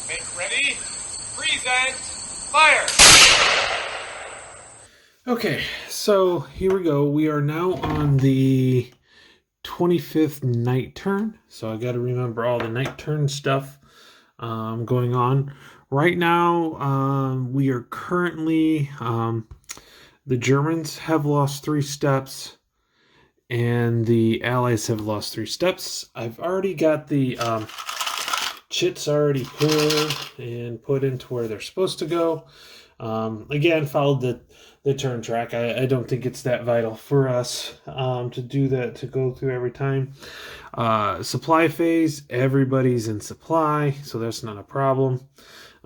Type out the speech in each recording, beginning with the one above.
Make ready. Present. Fire. Okay, so here we go. We are now on the 25th night turn. So I got to remember all the night turn stuff going on. Right now, we are currently, the Germans have lost 3 steps and the Allies have lost 3 steps. I've already got the chits already pulled and put into where they're supposed to go. Again, followed the turn track. I don't think it's that vital for us to do that, to go through every time. Supply phase, everybody's in supply, so that's not a problem.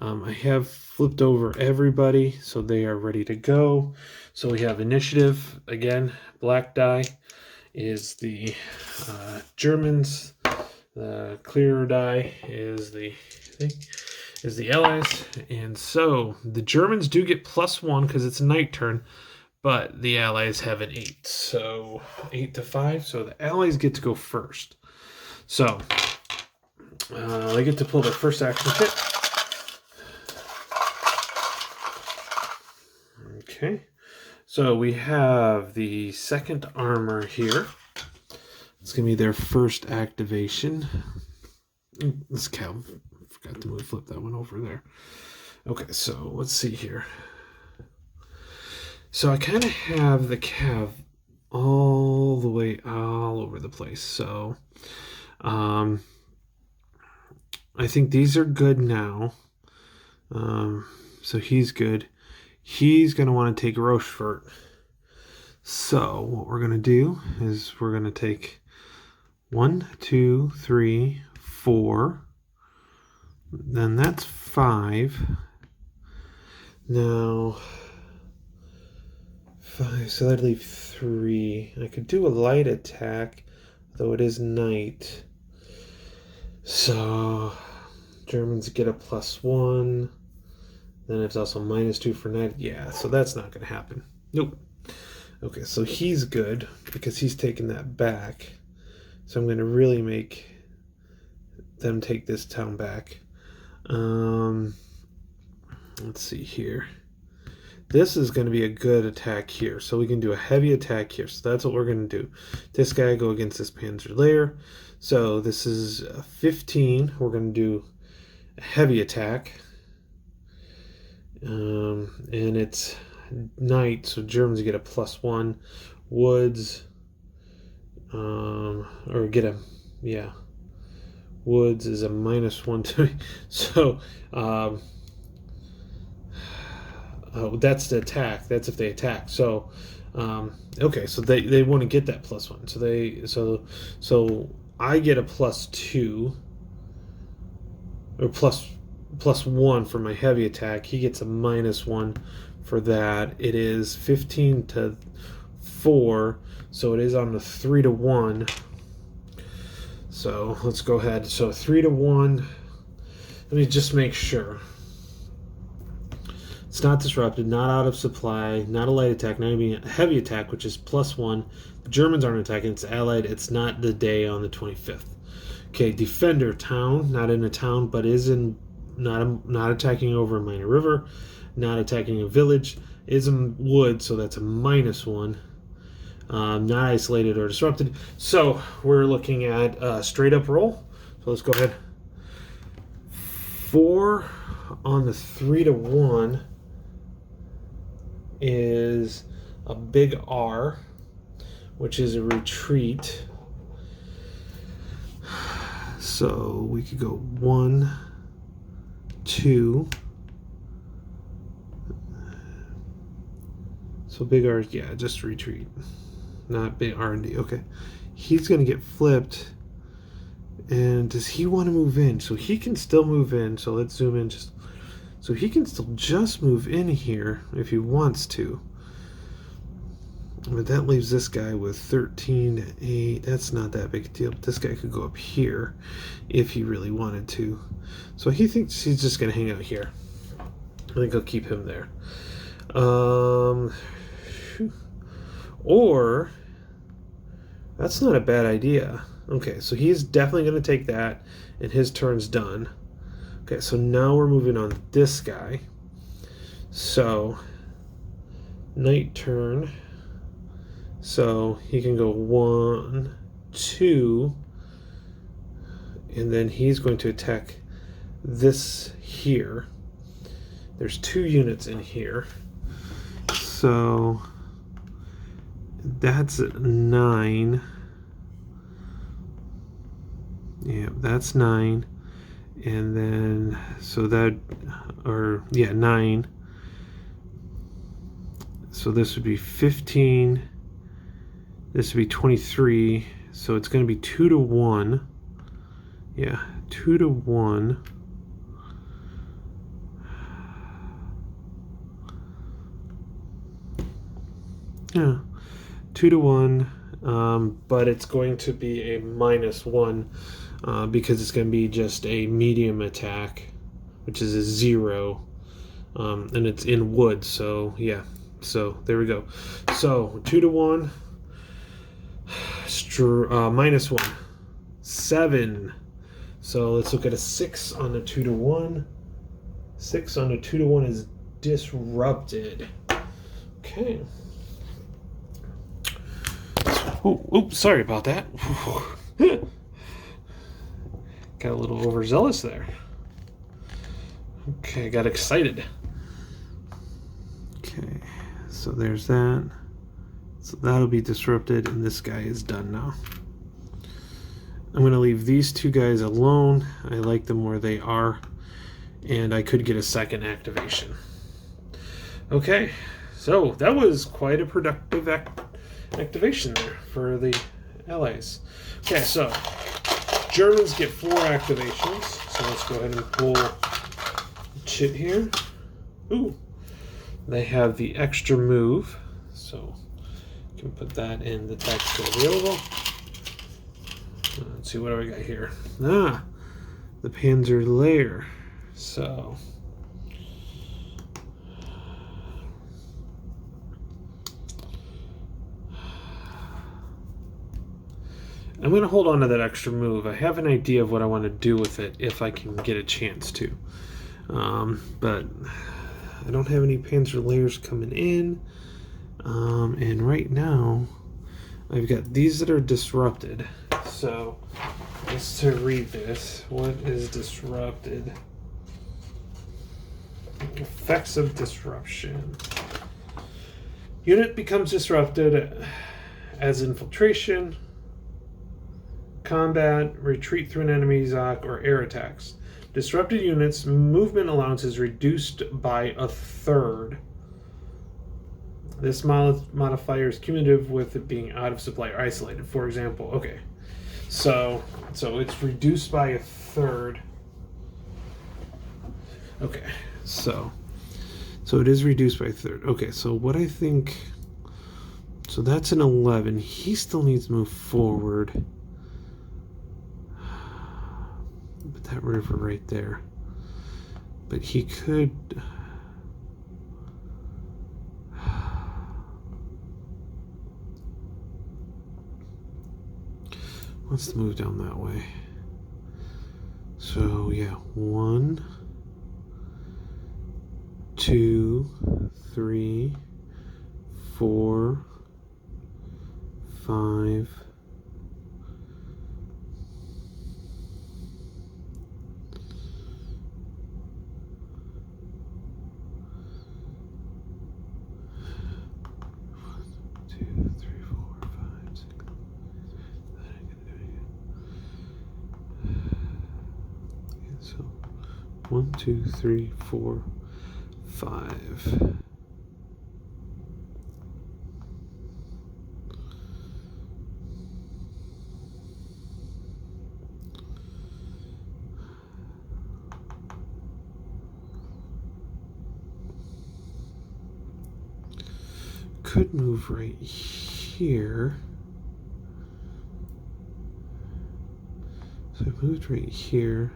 I have flipped over everybody, so they are ready to go. So we have initiative. Again, black die is the Germans. The clearer die is the Allies. And so the Germans do get +1 because it's a night turn, but the Allies have an 8. So 8-5. So the Allies get to go first. So they get to pull their first action kit. Okay. So we have the second armor here. It's going to be their first activation. This cow forgot to flip that one over there. Okay, so let's see here. So I kind of have the cav all the way all over the place. So I think these are good now. So he's good. He's going to want to take Rochefort. So what we're going to do is we're going to take 1, 2, 3, 4. Then that's 5. Now 5, so that'd leave 3. I could do a light attack, though it is night. So Germans get a +1. Then it's also -2 for night. Yeah, so that's not going to happen. Nope. Okay, so he's good because he's taking that back. So I'm going to really make them take this town back. Let's see here. This is going to be a good attack here. So we can do a heavy attack here. So that's what we're going to do. This guy go against this Panzer Layer. So this is 15. We're going to do a heavy attack. And it's night, so Germans get a +1. Woods, or get a, yeah. Woods is a -1 to me. So, that's the attack. That's if they attack. So, okay, so they want to get that +1. So I get a +2 or +1 for my heavy attack. He gets a -1 for that. It is 15-4, so it is on the 3-1. So let's go ahead. So 3-1. Let me just make sure. It's not disrupted, not out of supply, not a light attack, not even a heavy attack, which is +1. The Germans aren't attacking, it's allied. It's not the day on the 25th. Okay, defender town, not in a town, but is in not attacking over a minor river, not attacking a village, is in wood, so that's a -1. Not isolated or disrupted. So we're looking at a straight up roll. So let's go ahead. 4 on the 3-1 is a big R, which is a retreat. So we could go 1, 2. So big R, yeah, just retreat. Not big R&D. Okay. He's going to get flipped. And does he want to move in? So he can still move in. So let's zoom in. So he can still just move in here if he wants to. But that leaves this guy with 13-8. That's not that big a deal. But this guy could go up here if he really wanted to. So he thinks he's just going to hang out here. I think I'll keep him there. Or that's not a bad idea. Okay, so he's definitely going to take that, and his turn's done. Okay, so now we're moving on to this guy. So, night turn. So he can go 1, 2, and then he's going to attack this here. There's 2 units in here. So that's 9. Yeah, that's 9. And then, so that, or yeah, 9. So this would be 15. This would be 23. So it's going to be 2 to 1. Yeah, 2 to 1. Yeah, 2 to 1. But it's going to be a -1 because it's going to be just a medium attack, which is a 0. And it's in wood. So yeah. So there we go. So 2 to 1. -1. 7. So let's look at a 6 on a 2 to 1. 6 on a 2 to 1 is disrupted. Okay. Oops, sorry about that. Got a little overzealous there. Okay, got excited. Okay, so there's that. So that'll be disrupted, and this guy is done now. I'm going to leave these 2 guys alone. I like them where they are, and I could get a second activation. Okay, so that was quite a productive activation there for the allies. Okay, so Germans get 4 activations. So let's go ahead and pull the chit here. Ooh, they have the extra move, so you can put that in the text available. Let's see, what do we got here? The Panzer Layer. So I'm going to hold on to that extra move. I have an idea of what I want to do with it if I can get a chance to. But I don't have any Panzer Layers coming in. And right now, I've got these that are disrupted. So, just to read this, what is disrupted? Effects of disruption. Unit becomes disrupted as infiltration, combat, retreat through an enemy's zoc, or air attacks. Disrupted units' movement allowance is reduced by 1/3. This modifier is cumulative with it being out of supply or isolated. For example, okay, so it's reduced by 1/3. Okay, so it is reduced by 1/3. Okay, so what I think, so that's an 11. He still needs to move forward. Put that river right there. But he could. Let's move down that way. So yeah, 1, 2, 3, 4, 5. So 1, 2, 3, 4, 5. Could move right here. So I moved right here.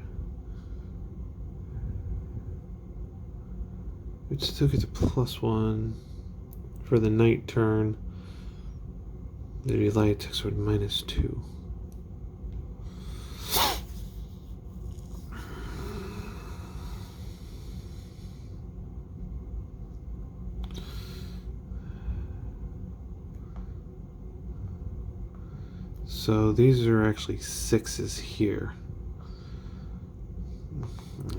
Which still gets a +1 for the night turn. The delay attacks would -2. So these are actually 6s here.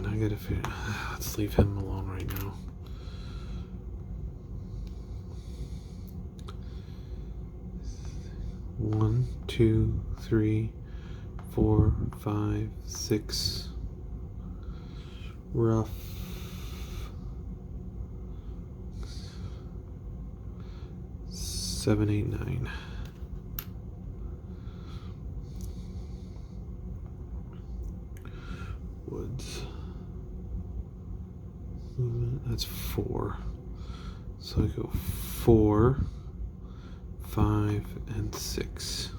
I gotta figure. Let's leave him alone right now. One, two, three, 4, 5, 6. Rough. 7, 8, 9. Woods. That's 4. So I go 4, 5, and 6.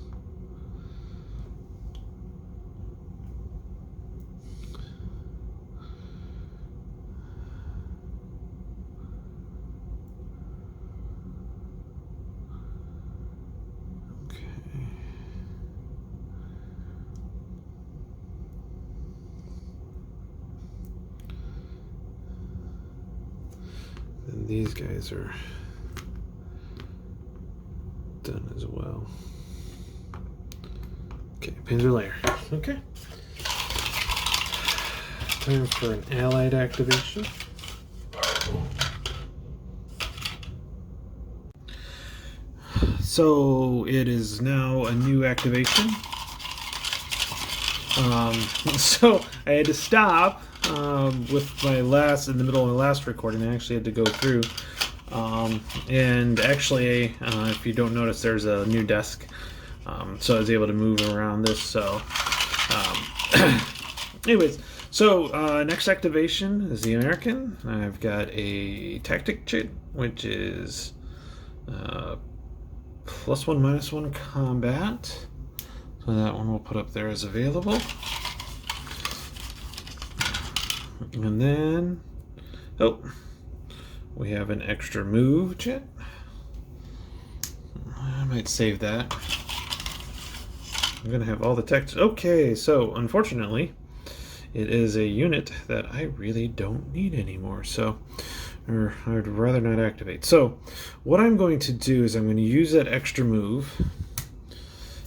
And these guys are done as well. Okay, Panzer layer. Okay. Time for an allied activation. So it is now a new activation. So I had to stop with my last, in the middle of my last recording. I actually had to go through. And actually, if you don't notice, there's a new desk. So I was able to move around this. So, anyways, so next activation is the American. I've got a tactic chit, which is +1, -1 combat. So that one we'll put up there as available. And then, we have an extra move chit. I might save that. I'm going to have all the text. Okay, so unfortunately, it is a unit that I really don't need anymore. So, or I'd rather not activate. So, what I'm going to do is I'm going to use that extra move.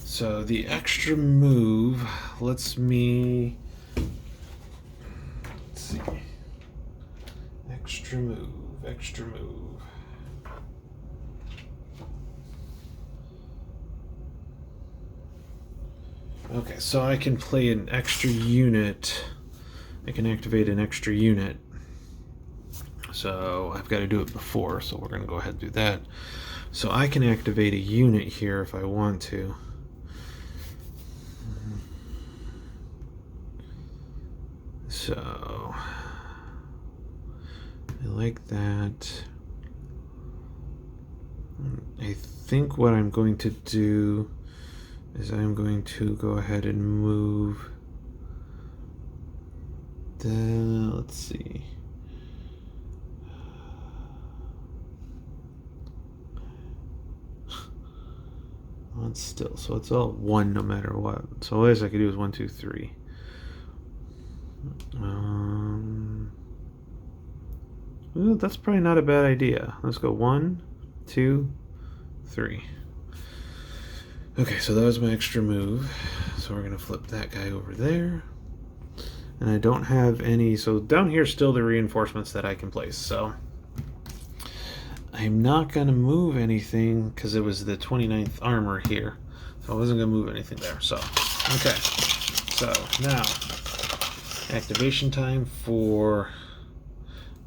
So the extra move lets me, let's see, extra move. Okay, so I can play an extra unit. I can activate an extra unit. So I've got to do it before, so we're going to go ahead and do that. So I can activate a unit here if I want to. So I like that. I think what I'm going to do is I'm going to go ahead and move the, let's see. Well, it's still, so it's all 1 no matter what. So all I could do is 1, 2, 3. Well, that's probably not a bad idea. Let's go 1, 2, 3. Okay, so that was my extra move. So we're going to flip that guy over there. And I don't have any, so down here still the reinforcements that I can place. So I'm not going to move anything because it was the 29th armor here. So I wasn't going to move anything there. So, okay. So now, activation time for,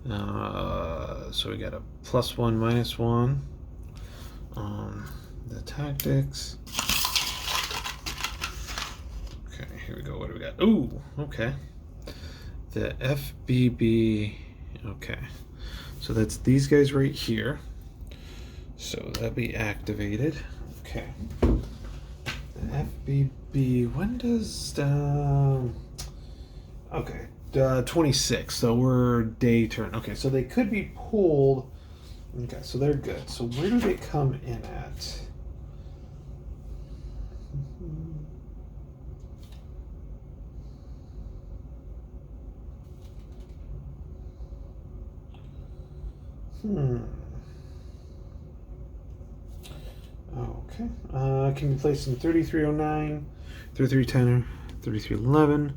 so we got a +1, -1 on the tactics. Okay, here we go. What do we got? Ooh, okay. The FBB, okay. So that's these guys right here. So that'll be activated. Okay. The FBB, when does, okay, 26, so we're day turn. Okay, so they could be pulled. Okay, so they're good. So where do they come in at? Okay. Okay. Can be placed in 3309, 3310, 3311,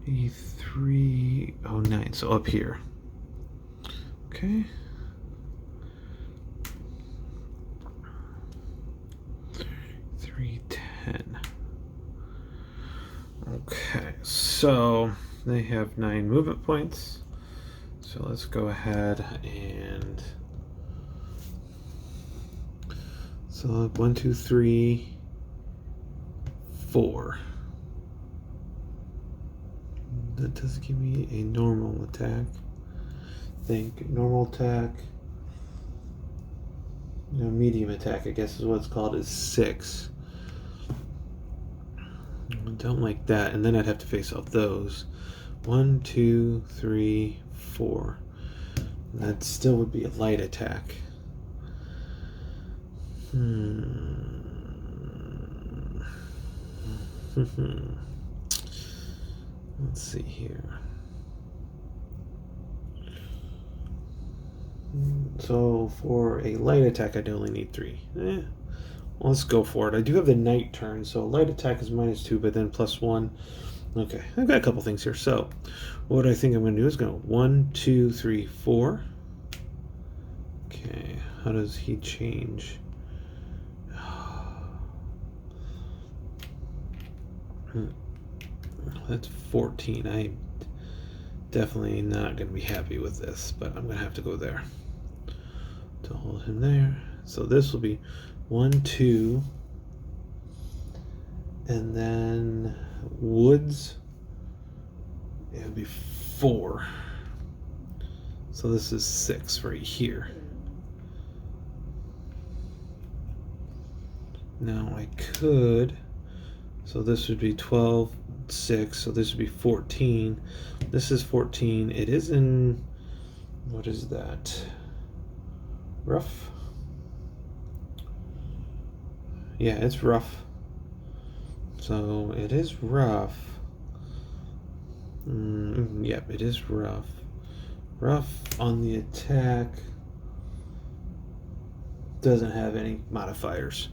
8309. So up here. Okay. 310. Okay, so they have 9 movement points. So let's go ahead and so 1, 2, 3, 4. That does give me a normal attack. Normal attack. Medium attack, I guess is what it's called, is 6. I don't like that, and then I'd have to face off those. 1, 2, 3, 4. That still would be a light attack. Let's see here. So for a light attack, I'd only need 3. Let's go for it. I do have the night turn, so light attack is -2, but then +1. Okay, I've got a couple things here. So what I think I'm going to do is go 1, 2, 3, 4. Okay, how does he change? That's 14. I'm definitely not going to be happy with this, but I'm going to have to go there to hold him there. So this will be 1, 2, and then woods, it would be 4. So this is 6 right here. Now I could, so this would be 12, 6, so this would be 14. This is 14. It is in, what is that? Rough? Yeah, it's rough. So it is rough. Yep, it is rough. Rough on the attack. Doesn't have any modifiers.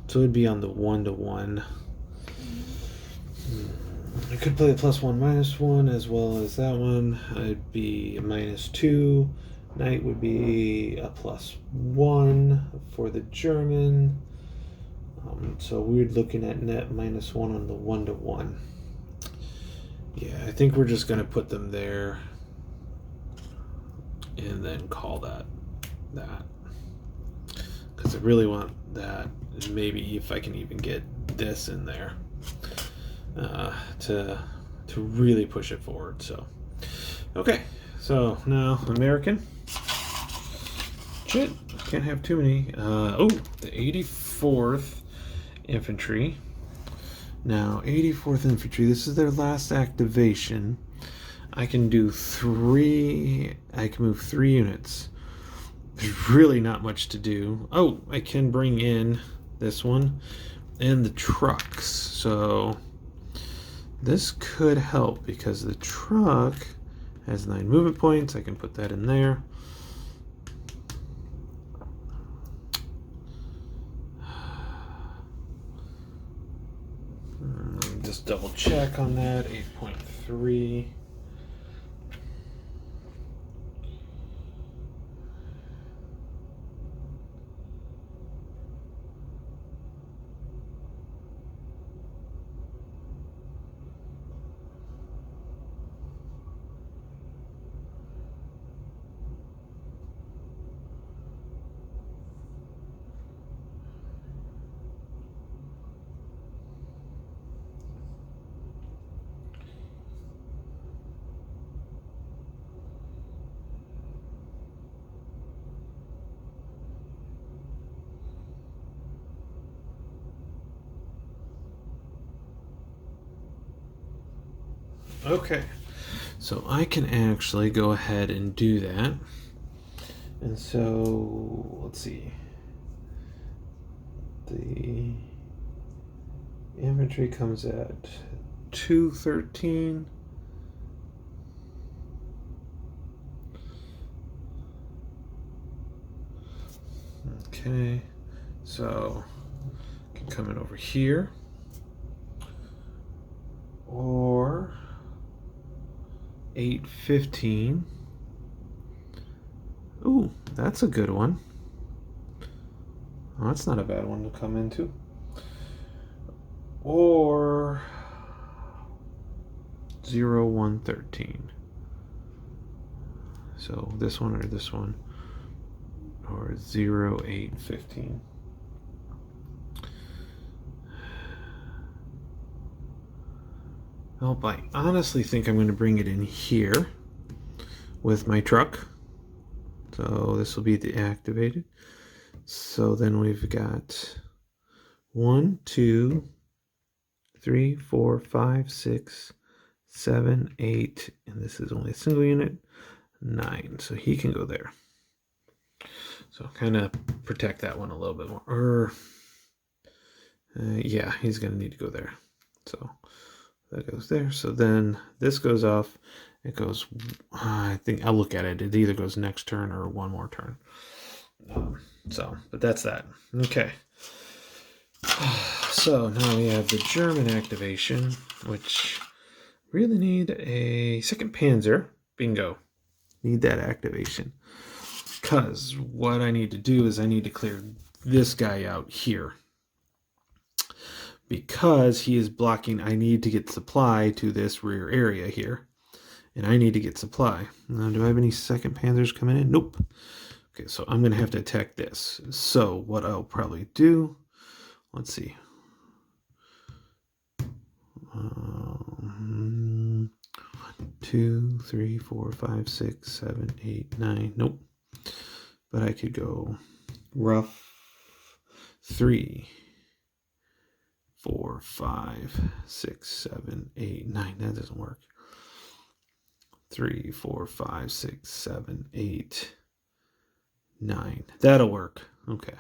So it would be on the 1-to-1. I could play a +1, -1 as well as that one. It'd be a -2. Knight would be a +1 for the German. So we're looking at net -1 on the 1-to-1. Yeah, I think we're just going to put them there and then call that. Because I really want that. And maybe if I can even get this in there to really push it forward. So, okay. So now American. Shit, can't have too many. The 84th Infantry. Now, 84th Infantry, this is their last activation. I can do 3, I can move 3 units. There's really not much to do. Oh, I can bring in this one and the trucks. So this could help because the truck has 9 movement points. I can put that in there. Just double check on that. 8.3. Okay, so I can actually go ahead and do that. And so, let's see. The infantry comes at 213. Okay, so I can come in over here, or 815. Ooh, that's a good one. Oh, that's not a bad one to come into. Or 0113. So this one or this one, or 0815. Well, I honestly think I'm going to bring it in here with my truck. So this will be deactivated. So then we've got 1, 2, 3, 4, 5, 6, 7, 8, and this is only a single unit, 9. So he can go there. So kind of protect that one a little bit more. Yeah, he's going to need to go there. So that goes there. So then this goes off. It goes, I think I'll look at it. It either goes next turn or one more turn. But that's that. Okay. So now we have the German activation, which really need a second Panzer. Bingo. Need that activation. Because what I need to do is I need to clear this guy out here. Because he is blocking, I need to get supply to this rear area here. And I need to get supply. Now, do I have any second Panzers coming in? Nope. Okay, so I'm going to have to attack this. So what I'll probably do, let's see. 2, 3, 4, 5, 6, 7, 8, 9. Nope. But I could go rough 3, 4, 5, 6, 7, 8, 9. That doesn't work. 3, 4, 5, 6, 7, 8, 9. That'll work. Okay.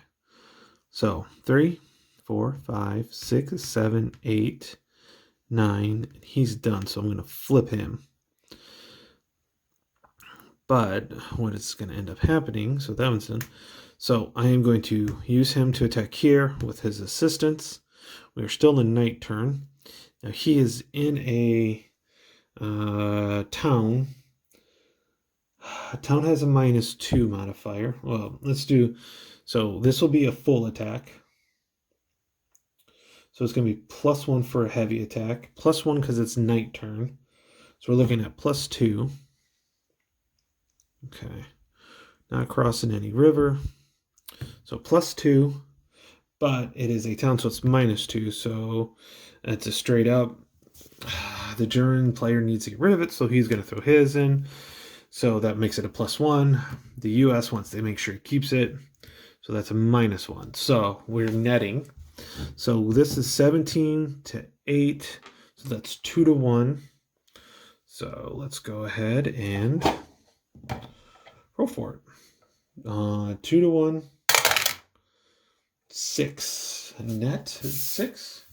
So 3, 4, 5, 6, 7, 8, 9. He's done. So I'm going to flip him. But what is going to end up happening, so that one's done. So I am going to use him to attack here with his assistance. We are still in night turn. Now he is in a town. A town has a -2 modifier. Well, let's do, so this will be a full attack. So it's going to be +1 for a heavy attack. +1 because it's night turn. So we're looking at +2. Okay. Not crossing any river. So +2. But it is a town, so it's -2. So it's a straight up. The German player needs to get rid of it, so he's going to throw his in. So that makes it a +1. The US wants to make sure he keeps it. So that's a -1. So we're netting. So this is 17 to 8. So that's 2 to 1. So let's go ahead and roll for it. 2 to 1. 6. Net is 6.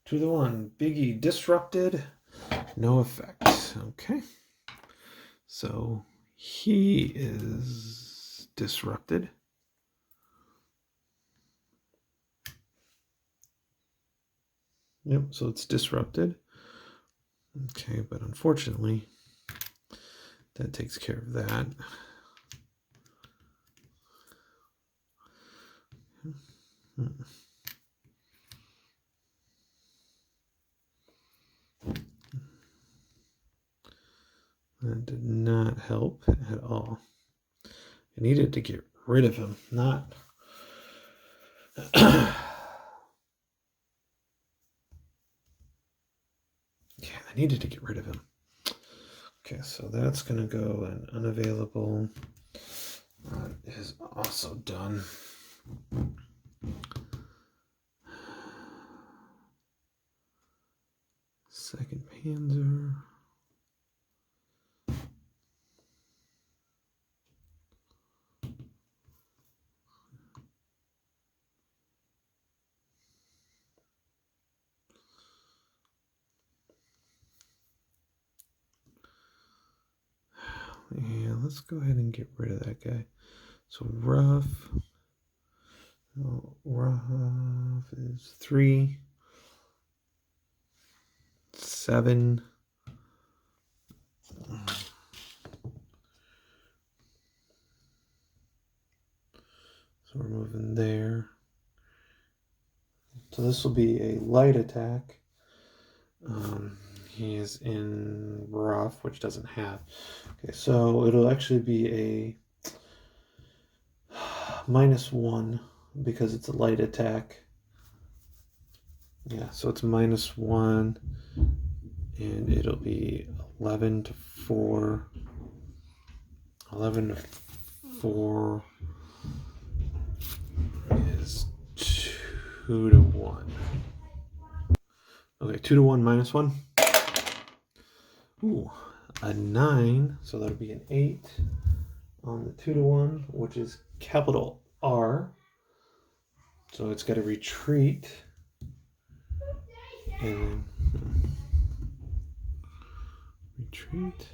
2 to 1. Biggie disrupted. No effect. Okay. So he is disrupted. Yep, so it's disrupted. Okay, but unfortunately, that takes care of that. That did not help at all. I needed to get rid of him, not... Yeah, I needed to get rid of him. Okay, so that's going to go in unavailable. That is also done. Second Panzer. Yeah, let's go ahead and get rid of that guy. So rough. Oh, rough is 3, 7. So we're moving there. So this will be a light attack. He is in rough, which doesn't have. Okay, so it'll actually be a -1 because it's a light attack. Yeah, so it's -1, and it'll be 11 to 4. 11 to 4 is 2 to 1. Okay, 2 to 1 -1. Ooh, a 9. So that'll be an 8 on the 2 to 1, which is capital R. So it's got to retreat. And then retreat.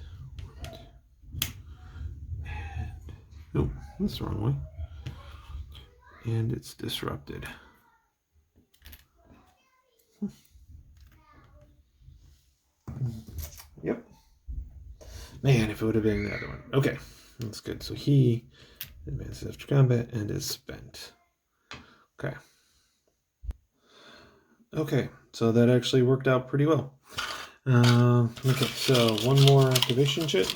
And, oh, that's the wrong way. And it's disrupted. Yep. Man, if it would have been the other one. Okay, that's good. So he advances after combat and is spent. Okay. Okay, so that actually worked out pretty well. Okay, so one more activation chit.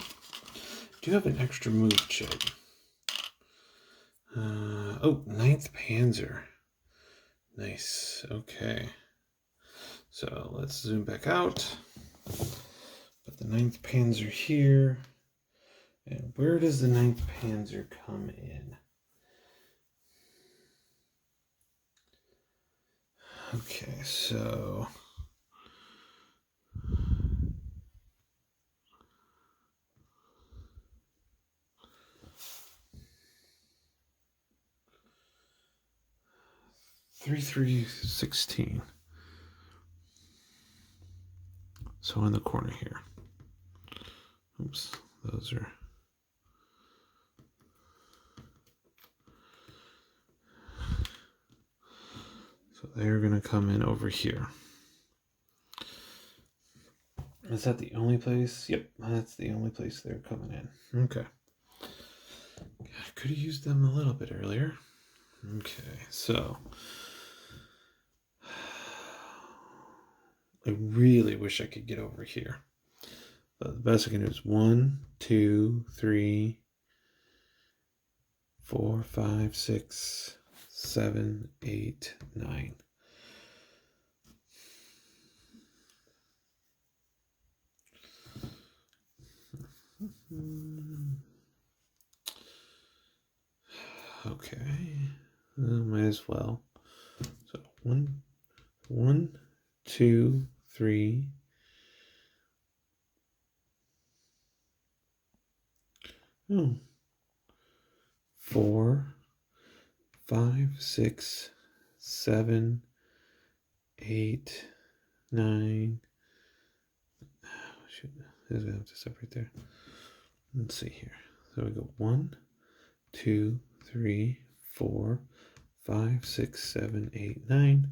Do you have an extra move chit? Oh, 9th Panzer. Nice. Okay. So let's zoom back out. Put the 9th Panzer here. And where does the 9th Panzer come in? Okay, so... Three 16. So in the corner here. Oops, those are... So they're going to come in over here. Is that the only place? Yep, that's the only place they're coming in. Okay. I could have used them a little bit earlier. Okay, so... I really wish I could get over here. But the best I can do is 1, 2, 3, 4, 5, 6, 7, 8, 9. Okay, might as well. So 1, 2, 3. Oh. 4, 5, 6, 7, 8, 9. Shoot, there's gonna have to stop right there. Let's see here. So we go 1, 2, 3, 4, 5, 6, 7, 8, 9.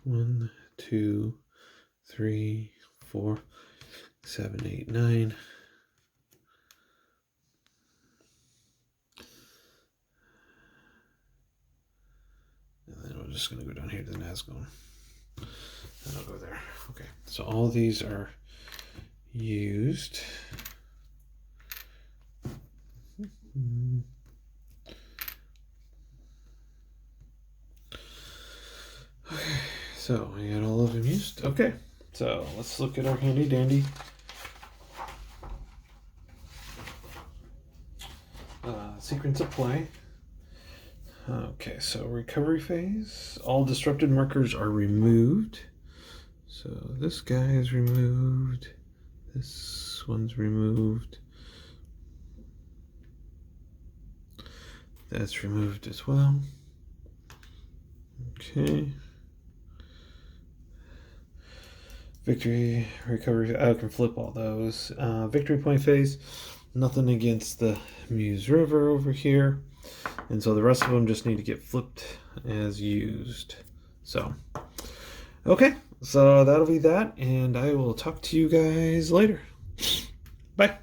One, 2, 3, 4, 7, 8, 9. And then we're just going to go down here to the Nazgul. And I'll go there. Okay, so all these are used. Okay, so we got all of them used. Okay, so let's look at our handy dandy sequence of play. Okay, so recovery phase. All disrupted markers are removed. So this guy is removed. This one's removed. That's removed as well. Okay. Victory, recovery. I can flip all those. Victory point phase. Nothing against the Muse River over here. And so the rest of them just need to get flipped as used. So, okay. So that'll be that. And I will talk to you guys later. Bye.